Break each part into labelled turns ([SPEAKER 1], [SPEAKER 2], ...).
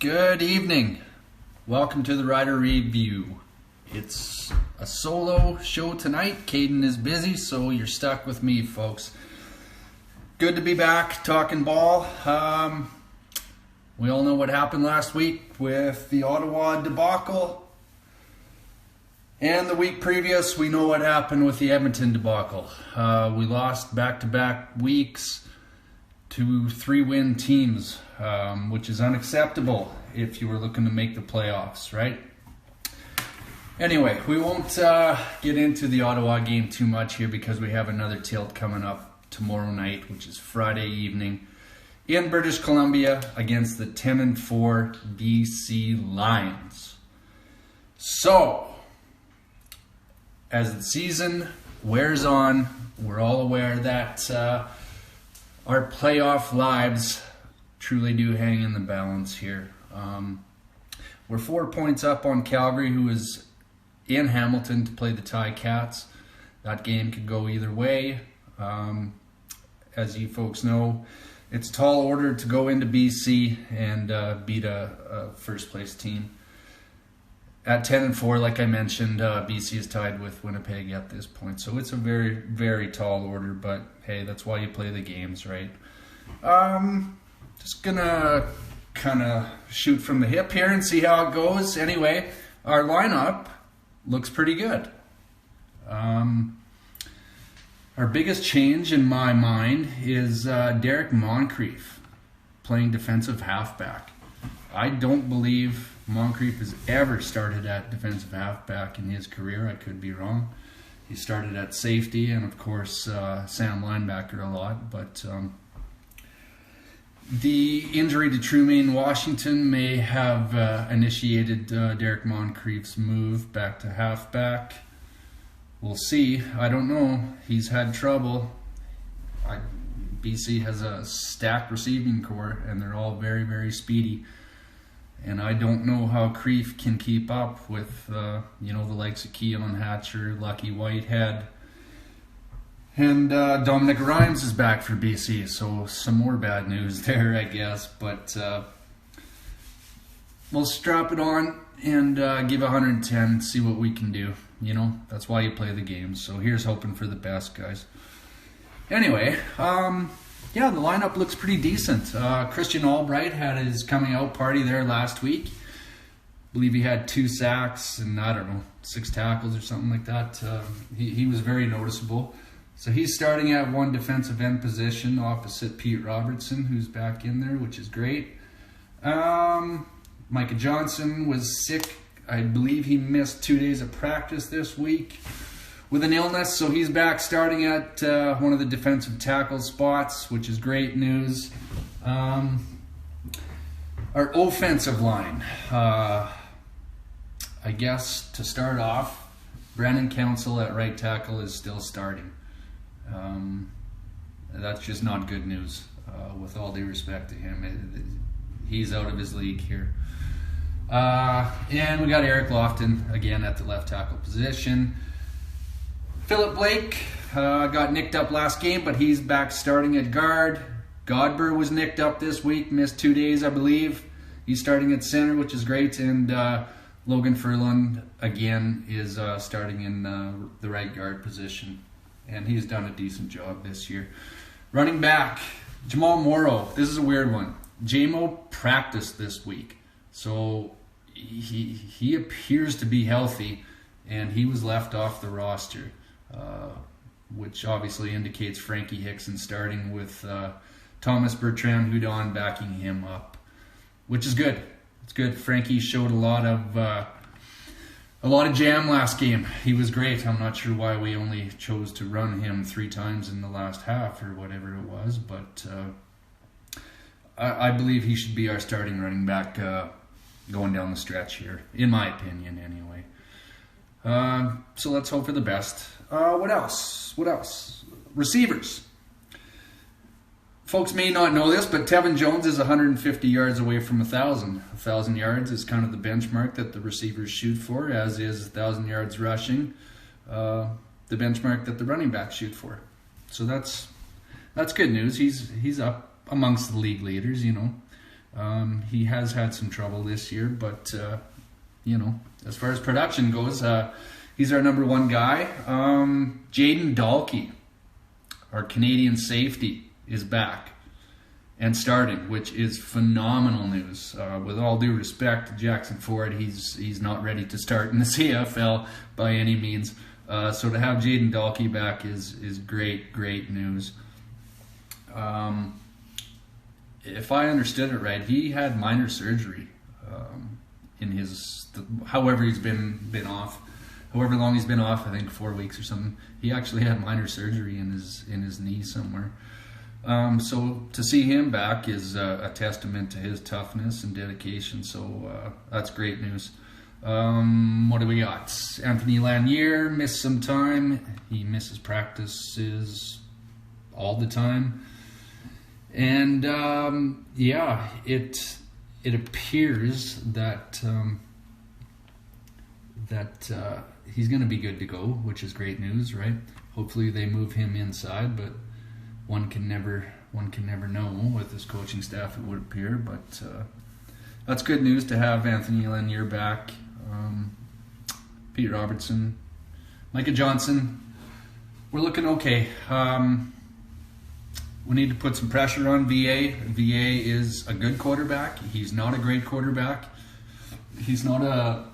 [SPEAKER 1] Good evening. Welcome to the Rider Review. It's a solo show tonight. Caden is busy, so you're stuck with me, folks. Good to be back talking ball. We all know what happened last week with the Ottawa debacle. And the week previous, we know what happened with the Edmonton debacle. We lost back-to-back weeks to 3-win teams, which is unacceptable if you were looking to make the playoffs, right? Anyway, we won't get into the Ottawa game too much here because we have another tilt coming up tomorrow night, which is Friday evening in British Columbia against the 10-4 BC Lions. So, as the season wears on, we're all aware that our playoff lives truly do hang in the balance here. We're 4 points up on Calgary, who is in Hamilton to play the Ticats. That game could go either way. As you folks know, it's a tall order to go into BC and beat a first place team. At 10-4, like I mentioned, BC is tied with Winnipeg at this point. So it's a very, very tall order, but hey, that's why you play the games, right? Just gonna kind of shoot from the hip here and see how it goes. Anyway, our lineup looks pretty good. Our biggest change in my mind is Derek Moncrief playing defensive halfback. I don't believe Moncrief has ever started at defensive halfback in his career. I could be wrong. He started at safety and, of course, Sam linebacker a lot. But the injury to Trumaine Washington may have initiated Derek Moncrief's move back to halfback. We'll see. I don't know. He's had trouble. BC has a stacked receiving core, and they're all very, very speedy. And I don't know how Creef can keep up with, the likes of Keon Hatcher, Lucky Whitehead. And Dominic Rhymes is back for BC, so some more bad news there, I guess. But we'll strap it on and give 110 and see what we can do. That's why you play the games. So here's hoping for the best, guys. Anyway, yeah, the lineup looks pretty decent. Christian Albright had his coming out party there last week. I believe he had 2 sacks and, 6 tackles or something like that. He was very noticeable. So he's starting at one defensive end position opposite Pete Robertson, who's back in there, which is great. Micah Johnson was sick. I believe he missed 2 days of practice this week with an illness, so he's back starting at one of the defensive tackle spots, which is great news. Our offensive line, I guess to start off, Brandon Council at right tackle is still starting. That's just not good news, with all due respect to him. He's out of his league here. And we got Eric Lofton again at the left tackle position. Philip Blake got nicked up last game, but he's back starting at guard. Godber was nicked up this week, missed 2 days, I believe. He's starting at center, which is great. And Logan Furlund, again, is starting in the right guard position. And he's done a decent job this year. Running back, Jamal Morrow. This is a weird one. JMO practiced this week. So he appears to be healthy, and he was left off the roster. Which obviously indicates Frankie Hickson starting with Thomas Bertrand Hudon backing him up, which is good. It's good. Frankie showed a lot of jam last game. He was great. I'm not sure why we only chose to run him 3 times in the last half or whatever it was, but I believe he should be our starting running back going down the stretch here, in my opinion, anyway. So let's hope for the best. What else? Receivers. Folks may not know this, but Tevin Jones is 150 yards away from 1,000. 1,000 yards is kind of the benchmark that the receivers shoot for, as is 1,000 yards rushing, the benchmark that the running backs shoot for. So that's good news. He's up amongst the league leaders, He has had some trouble this year, but as far as production goes, he's our number one guy. Jaden Dalkey, our Canadian safety, is back and starting, which is phenomenal news. With all due respect to Jackson Ford, he's not ready to start in the CFL by any means. So to have Jaden Dalkey back is great news. If I understood it right, he had minor surgery in his however he's been off, however long he's been off. I think 4 weeks or something. He actually had minor surgery in his knee somewhere. So to see him back is a testament to his toughness and dedication. So that's great news. What do we got? Anthony Lanier missed some time. He misses practices all the time. And it appears that he's going to be good to go, which is great news, right? Hopefully they move him inside, but one can never know with this coaching staff, it would appear. But that's good news to have Anthony Lanier back. Pete Robertson, Micah Johnson, we're looking okay. We need to put some pressure on VA. VA is a good quarterback. He's not a great quarterback. He's not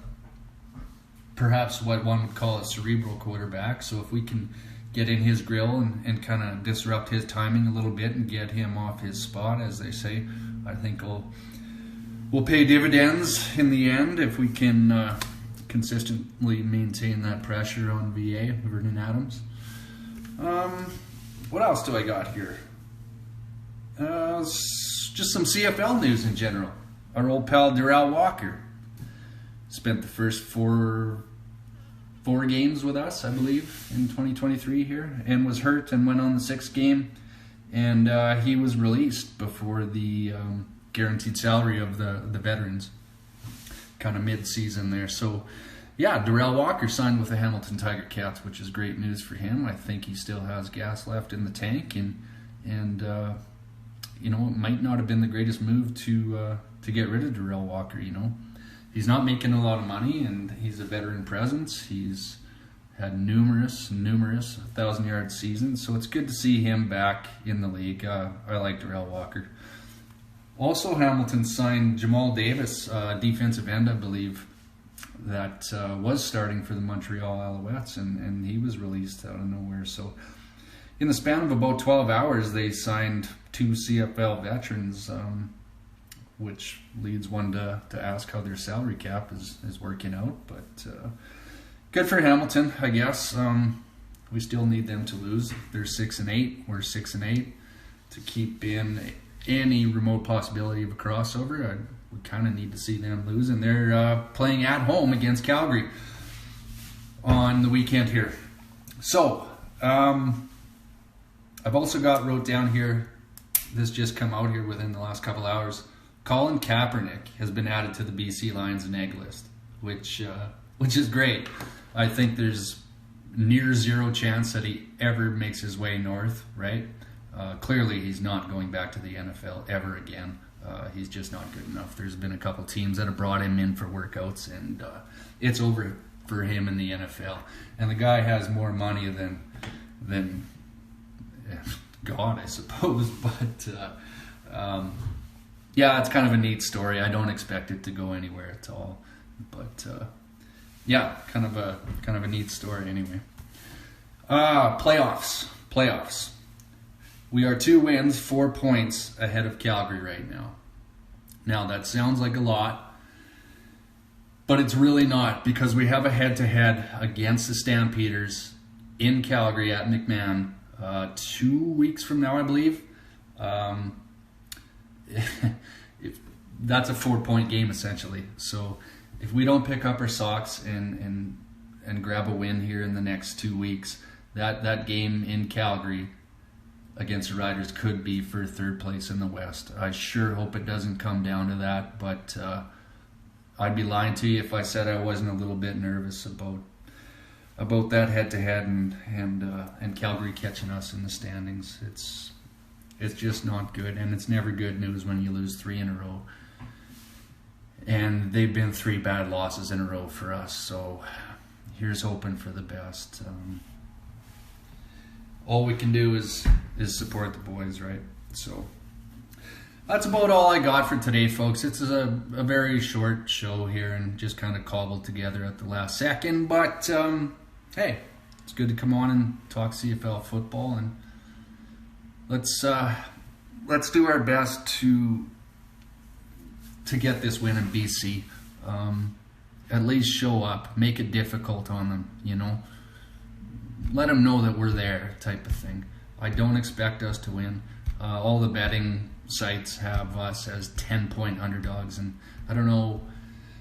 [SPEAKER 1] perhaps what one would call a cerebral quarterback. So if we can get in his grill and kind of disrupt his timing a little bit and get him off his spot, as they say, I think we'll pay dividends in the end if we can consistently maintain that pressure on VA, Vernon Adams. What else do I got here? Just some CFL news in general. Our old pal Darrell Walker spent the first four games with us, I believe, in 2023 here, and was hurt and went on the sixth game, and he was released before the guaranteed salary of the veterans, kind of mid-season there. So yeah, Darrell Walker signed with the Hamilton Tiger Cats, which is great news for him. I think he still has gas left in the tank, and it might not have been the greatest move to get rid of Darrell Walker. He's not making a lot of money, and he's a veteran presence. He's had numerous 1,000-yard seasons, so it's good to see him back in the league. I like Darrell Walker. Also, Hamilton signed Jamal Davis, defensive end, I believe, that was starting for the Montreal Alouettes, and he was released out of nowhere. So in the span of about 12 hours, they signed 2 CFL veterans, which leads one to ask how their salary cap is working out. But good for Hamilton, I guess. We still need them to lose. They're 6-8. We're 6-8. To keep in any remote possibility of a crossover, we kind of need to see them lose. And they're playing at home against Calgary on the weekend here. So I've also wrote down here, this just come out here within the last couple hours, Colin Kaepernick has been added to the BC Lions neg list, which is great. I think there's near zero chance that he ever makes his way north, right? Clearly he's not going back to the NFL ever again. He's just not good enough. There's been a couple teams that have brought him in for workouts, and it's over for him in the NFL. And the guy has more money than God, I suppose. But yeah, it's kind of a neat story. I don't expect it to go anywhere at all. But yeah, kind of a neat story anyway. Playoffs. We are 2 wins, 4 points ahead of Calgary right now. Now, that sounds like a lot, but it's really not, because we have a head-to-head against the Stampeders in Calgary at McMahon 2 weeks from now, I believe. That's a 4-point game, essentially. So if we don't pick up our socks and grab a win here in the next 2 weeks, that game in Calgary against the Riders could be for 3rd place in the West. I sure hope it doesn't come down to that, but I'd be lying to you if I said I wasn't a little bit nervous about that head-to-head and Calgary catching us in the standings. It's just not good, and it's never good news when you lose 3 in a row. And they've been 3 bad losses in a row for us, so here's hoping for the best. All we can do is support the boys, right? So that's about all I got for today, folks. It's a very short show here and just kind of cobbled together at the last second. But hey, it's good to come on and talk CFL football, and let's do our best to get this win in BC. At least show up, make it difficult on them, you know. Let them know that we're there, type of thing. I don't expect us to win. All the betting sites have us as 10-point underdogs, and I don't know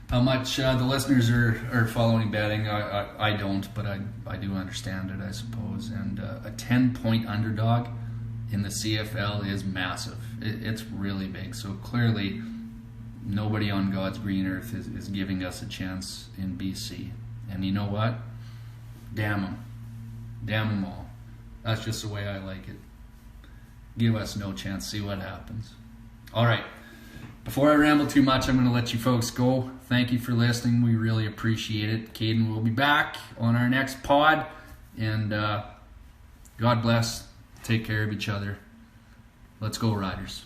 [SPEAKER 1] how much the listeners are following betting. I don't, but I do understand it, I suppose. And a 10-point underdog in the CFL is massive. It's really big. So clearly, nobody on God's green earth is giving us a chance in BC. And you know what? Damn them. Damn them all. That's just the way I like it. Give us no chance. See what happens. All right. Before I ramble too much, I'm going to let you folks go. Thank you for listening. We really appreciate it. Caden will be back on our next pod. And God bless. Take care of each other. Let's go, Riders.